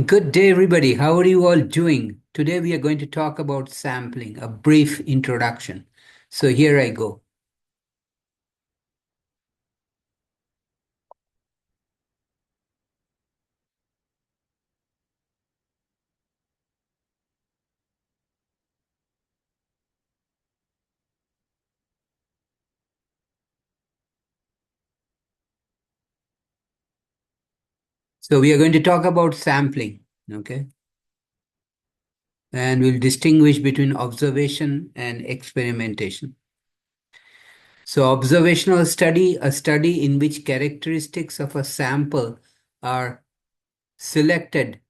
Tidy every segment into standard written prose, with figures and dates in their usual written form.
Good day, everybody. How are you all doing? Today we are going to talk about sampling, a brief introduction. So here I go. So we are going to talk about sampling, okay? And we'll distinguish between observation and experimentation. So observational study, a study in which characteristics of a sample are selected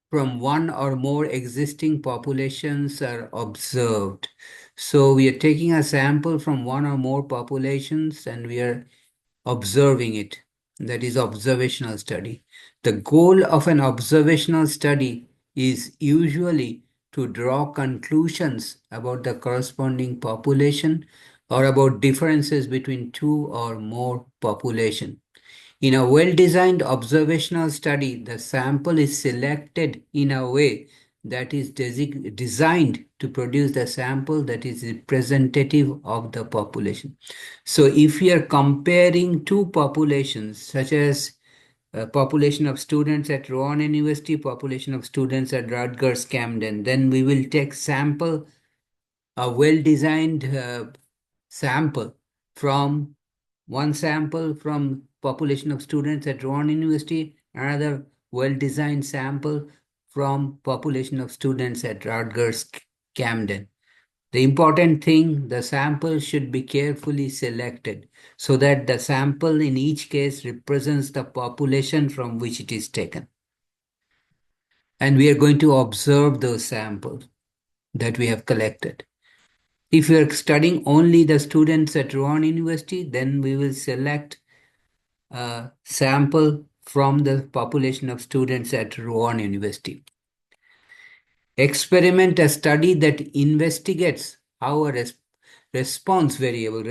from one or more existing populations are observed. So we are taking a sample from one or more populations and we are observing it. That is observational study. The goal of an observational study is usually to draw conclusions about the corresponding population or about differences between two or more population. In a well-designed observational study, the sample is selected in a way that is designed to produce the sample that is representative of the population. So if we are comparing two populations, such as a population of students at Rowan University, population of students at Rutgers Camden, then we will take sample, a well-designed sample from one sample from population of students at Rowan University, another well-designed sample from population of students at Rutgers Camden. The important thing, the sample should be carefully selected so that the sample in each case represents the population from which it is taken. And we are going to observe those samples that we have collected. If we are studying only the students at Rowan University, then we will select a sample from the population of students at Rowan University. Experiment, a study that investigates how a response variable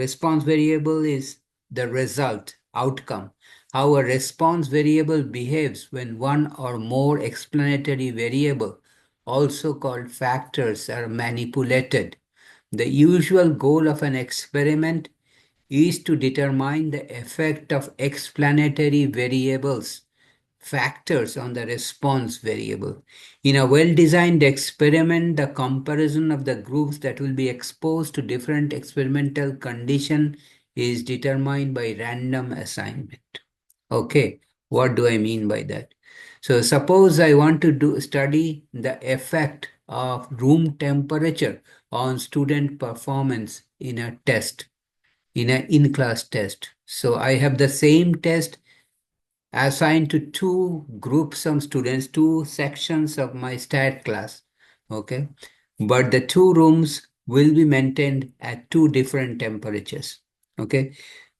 is the result, outcome, how a response variable behaves when one or more explanatory variable, also called factors, are manipulated. The usual goal of an experiment is to determine the effect of explanatory variables, factors on the response variable. In a well-designed experiment, the comparison of the groups that will be exposed to different experimental condition is determined by random assignment. Okay, what do I mean by that? So suppose I want to study the effect of room temperature on student performance in a test, in an in-class test. So I have the same test assigned to two groups of students, two sections of my stat class. Okay. But the two rooms will be maintained at two different temperatures. Okay.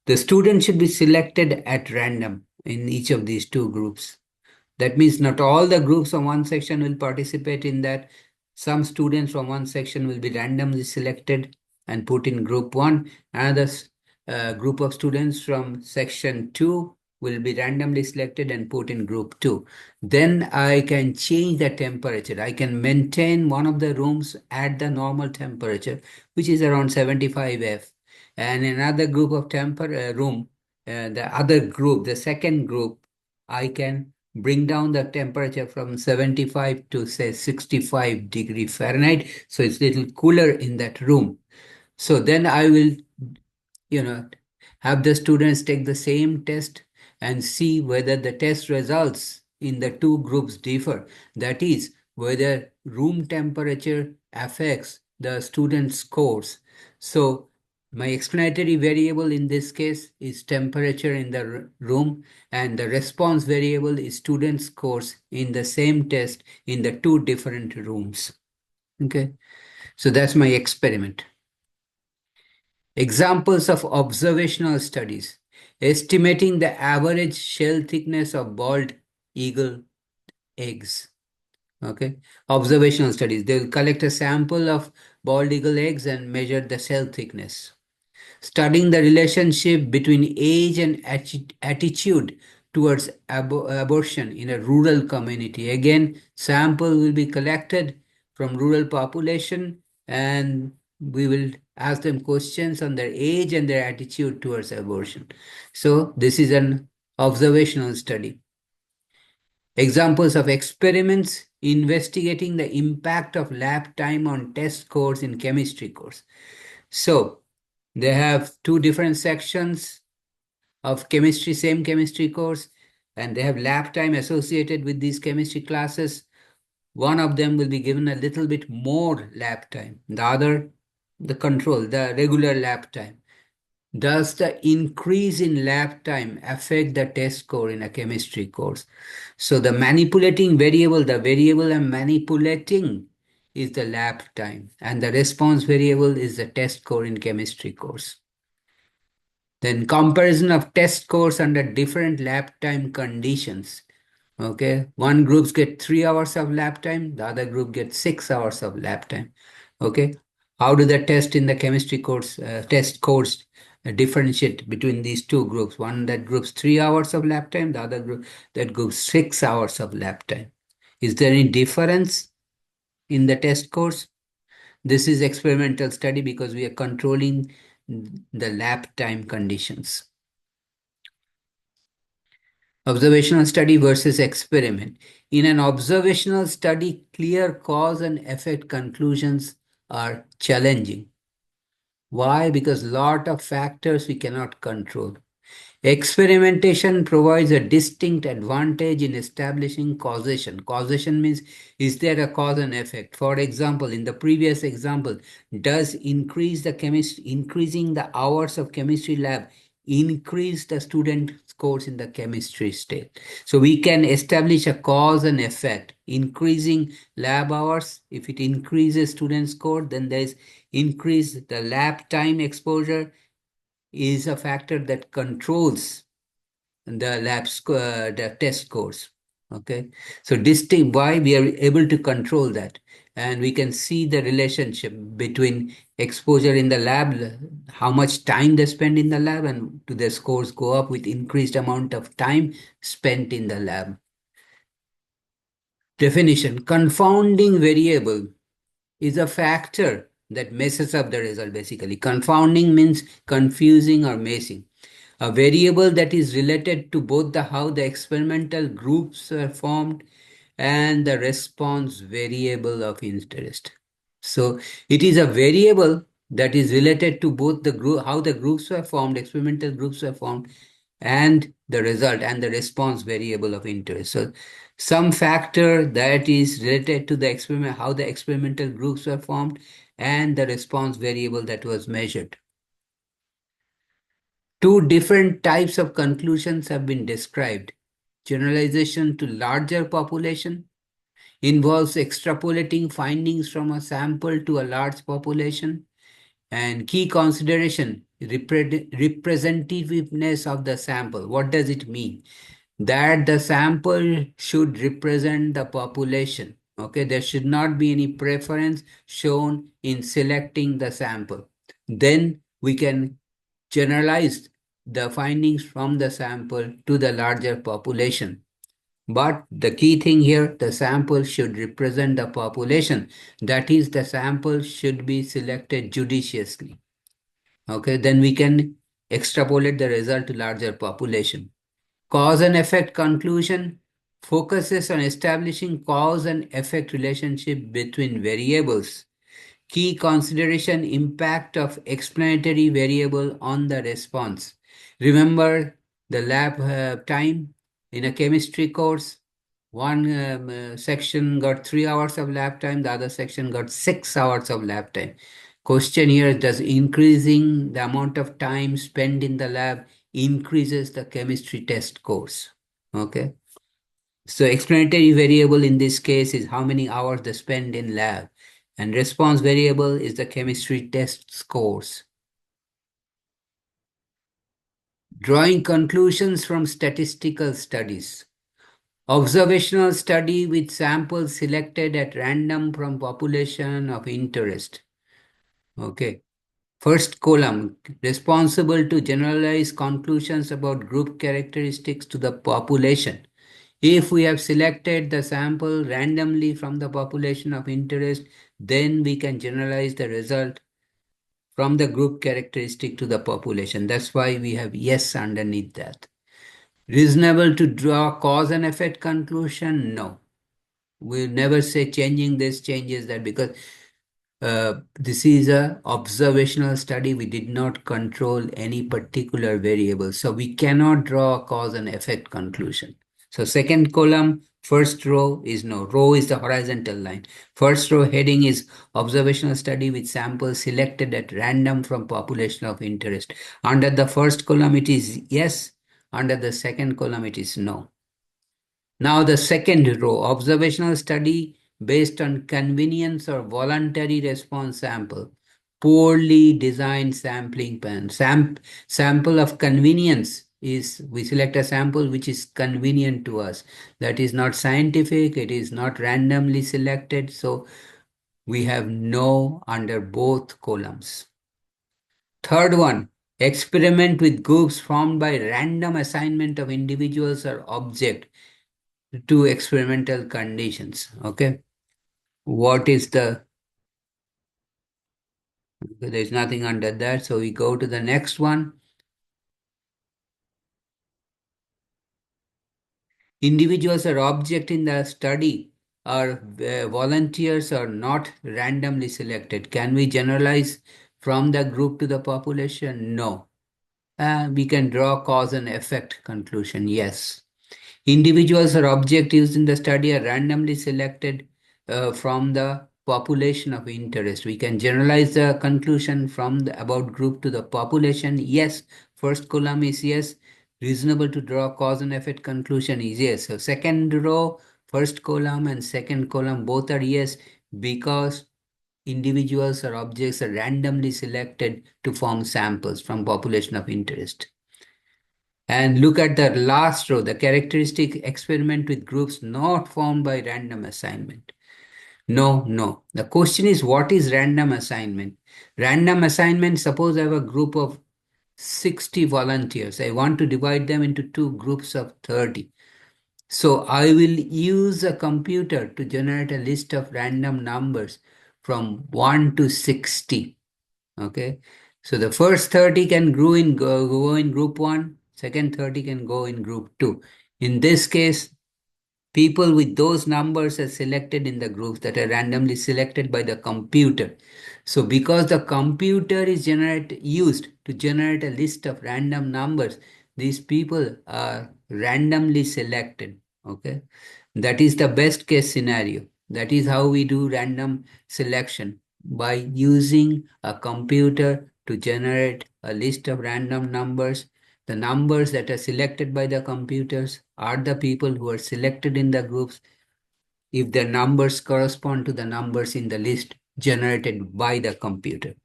The student should be selected at random in each of these two groups. That means not all the groups from one section will participate in that. Some students from one section will be randomly selected and put in group one. Another group of students from section two will be randomly selected and put in group two. Then I can change the temperature. I can maintain one of the rooms at the normal temperature, which is around 75 F. And another group of room, the other group, the second group, I can bring down the temperature from 75 to say 65 degree Fahrenheit. So it's a little cooler in that room. So then I will, you know, have the students take the same test and see whether the test results in the two groups differ. That is, whether room temperature affects the student's scores. So my explanatory variable in this case is temperature in the room, and the response variable is student scores in the same test in the two different rooms. Okay, so that's my experiment. Examples of observational studies. Estimating the average shell thickness of bald eagle eggs. Okay. Observational studies. They will collect a sample of bald eagle eggs and measure the shell thickness. Studying the relationship between age and attitude towards abortion in a rural community. Again, sample will be collected from rural population, and we will ask them questions on their age and their attitude towards abortion. So this is an observational study. Examples of experiments investigating the impact of lab time on test scores in chemistry course. So they have two different sections of chemistry, same chemistry course, and they have lab time associated with these chemistry classes. One of them will be given a little bit more lab time, the other, the control, the regular lab time. Does the increase in lab time affect the test score in a chemistry course? So the manipulating variable, the variable I'm manipulating is the lab time, and the response variable is the test score in chemistry course. Then comparison of test scores under different lab time conditions. Okay, one groups get 3 hours of lab time, the other group gets 6 hours of lab time. Okay, how do the test in the chemistry course test course differentiate between these two groups? One that groups 3 hours of lab time, the other group that groups 6 hours of lab time. Is there any difference in the test course? This is experimental study because we are controlling the lab time conditions. Observational study versus experiment. In an observational study, clear cause and effect conclusions are challenging. Why? Because lot of factors we cannot control. Experimentation provides a distinct advantage in establishing causation. Causation means, is there a cause and effect? For example, in the previous example, does increasing the hours of chemistry lab increase the student scores in the chemistry state? So we can establish a cause and effect. Increasing lab hours, if it increases student score, then there is increase the lab time exposure is a factor that controls the the test scores. Okay, so distinct why we are able to control that, and we can see the relationship between exposure in the lab, how much time they spend in the lab, and do their scores go up with increased amount of time spent in the lab. Definition: confounding variable is a factor that messes up the result. Basically, confounding means confusing or messing. A variable that is related to both the how the experimental groups were formed and the response variable of interest. So it is a variable that is related to both the group, how the groups were formed, experimental groups were formed, and the result and the response variable of interest. So some factor that is related to the experiment, how the experimental groups were formed, and the response variable that was measured. Two different types of conclusions have been described. Generalization to larger population involves extrapolating findings from a sample to a large population. And key consideration, representativeness of the sample. What does it mean? That the sample should represent the population. Okay, there should not be any preference shown in selecting the sample. Then we can generalize the findings from the sample to the larger population. But the key thing here, the sample should represent the population. That is, the sample should be selected judiciously. Okay, then we can extrapolate the result to larger population. Cause and effect conclusion focuses on establishing cause and effect relationship between variables. Key consideration, impact of explanatory variable on the response. Remember the lab time in a chemistry course. One section got 3 hours of lab time, the other section got 6 hours of lab time. Question here, does increasing the amount of time spent in the lab increases the chemistry test course? Okay. So explanatory variable in this case is how many hours they spend in lab, and response variable is the chemistry test scores. Drawing conclusions from statistical studies. Observational study with samples selected at random from population of interest. Okay. First column, responsible to generalize conclusions about group characteristics to the population. If we have selected the sample randomly from the population of interest, then we can generalize the result from the group characteristic to the population. That's why we have yes underneath that. Reasonable to draw cause and effect conclusion? No. We'll never say changing this changes that, because this is a observational study. We did not control any particular variable. So we cannot draw a cause and effect conclusion. So second column, first row is no. Row is the horizontal line. First row heading is observational study with samples selected at random from population of interest. Under the first column, it is yes. Under the second column, it is no. Now the second row, observational study based on convenience or voluntary response sample. Poorly designed sampling plan. Sample of convenience is we select a sample which is convenient to us. That is not scientific, it is not randomly selected. So we have no under both columns. Third one, experiment with groups formed by random assignment of individuals or object to experimental conditions. Okay. What is there's nothing under that. So we go to the next one. Individuals or object in the study or volunteers are not randomly selected. Can we generalize from the group to the population? No. We can draw cause and effect conclusion. Yes. Individuals or objectives in the study are randomly selected from the population of interest. We can generalize the conclusion from the about group to the population. Yes. First column is yes. Reasonable to draw cause and effect conclusion is yes. So second row, first column and second column both are yes, because individuals or objects are randomly selected to form samples from population of interest. And look at the last row, the characteristic experiment with groups not formed by random assignment. No, no. The question is, what is random assignment? Random assignment, suppose I have a group of 60 volunteers. I want to divide them into two groups of 30. So I will use a computer to generate a list of random numbers from 1 to 60. Okay. So the first 30 can go in group 1, second 30 can go in group 2. In this case, people with those numbers are selected in the groups that are randomly selected by the computer. So because the computer is used to generate a list of random numbers, these people are randomly selected. Okay. That is the best case scenario. That is how we do random selection, by using a computer to generate a list of random numbers. The numbers that are selected by the computers are the people who are selected in the groups if the numbers correspond to the numbers in the list generated by the computer.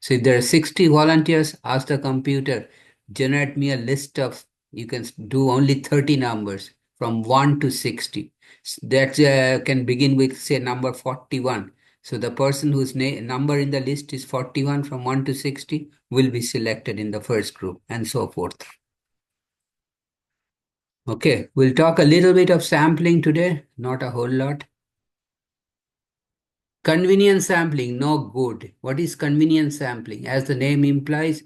So if there are 60 volunteers, ask the computer, generate me a list of, you can do only 30 numbers from 1 to 60. That can begin with, say, number 41. So the person whose number in the list is 41 from 1 to 60 will be selected in the first group, and so forth. Okay, we'll talk a little bit of sampling today, not a whole lot. Convenience sampling, no good. What is convenience sampling? As the name implies,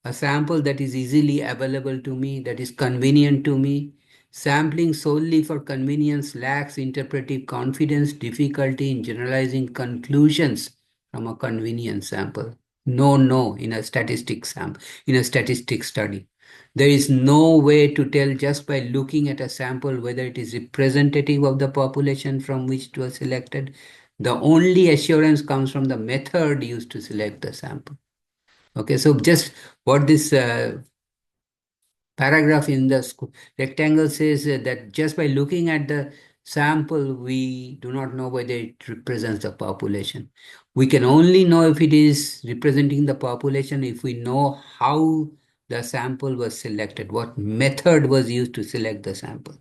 a sample that is easily available to me, that is convenient to me. Sampling solely for convenience lacks interpretive confidence, difficulty in generalizing conclusions from a convenience sample. No, in a statistics sample, in a statistics study. There is no way to tell just by looking at a sample whether it is representative of the population from which it was selected. The only assurance comes from the method used to select the sample. Okay, so just what this paragraph in the rectangle says, that just by looking at the sample, we do not know whether it represents the population. We can only know if it is representing the population if we know how the sample was selected, what method was used to select the sample.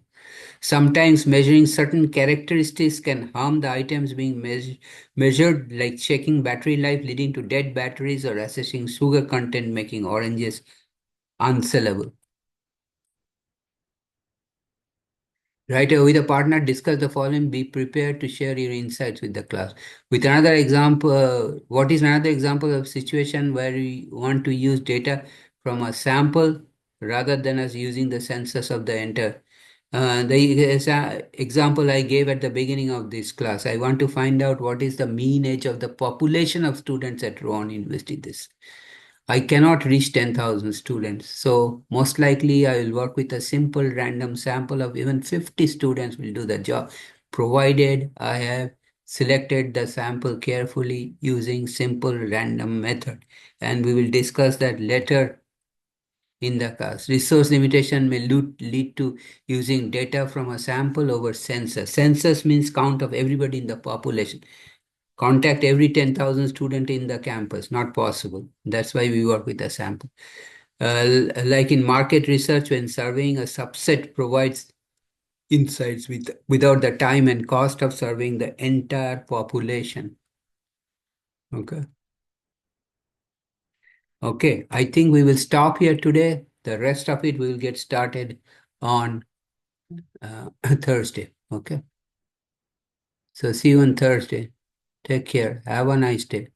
Sometimes measuring certain characteristics can harm the items being measured, like checking battery life leading to dead batteries or assessing sugar content making oranges unsellable. Right, with a partner, discuss the following. Be prepared to share your insights with the class. With another example, what is another example of situation where we want to use data from a sample rather than us using the census of the entire. Example I gave at the beginning of this class, I want to find out what is the mean age of the population of students at Rowan University. This I cannot reach 10,000 students. So most likely I will work with a simple random sample of even 50 students will do the job, provided I have selected the sample carefully using simple random method. And we will discuss that later in the class. Resource limitation may lead to using data from a sample over census. Census means count of everybody in the population. Contact every 10,000 student in the campus, not possible. That's why we work with a sample. Like in market research, when surveying a subset provides insights without the time and cost of surveying the entire population. Okay. Okay. I think we will stop here today. The rest of it we will get started on Thursday. Okay. So see you on Thursday. Take care. Have a nice day.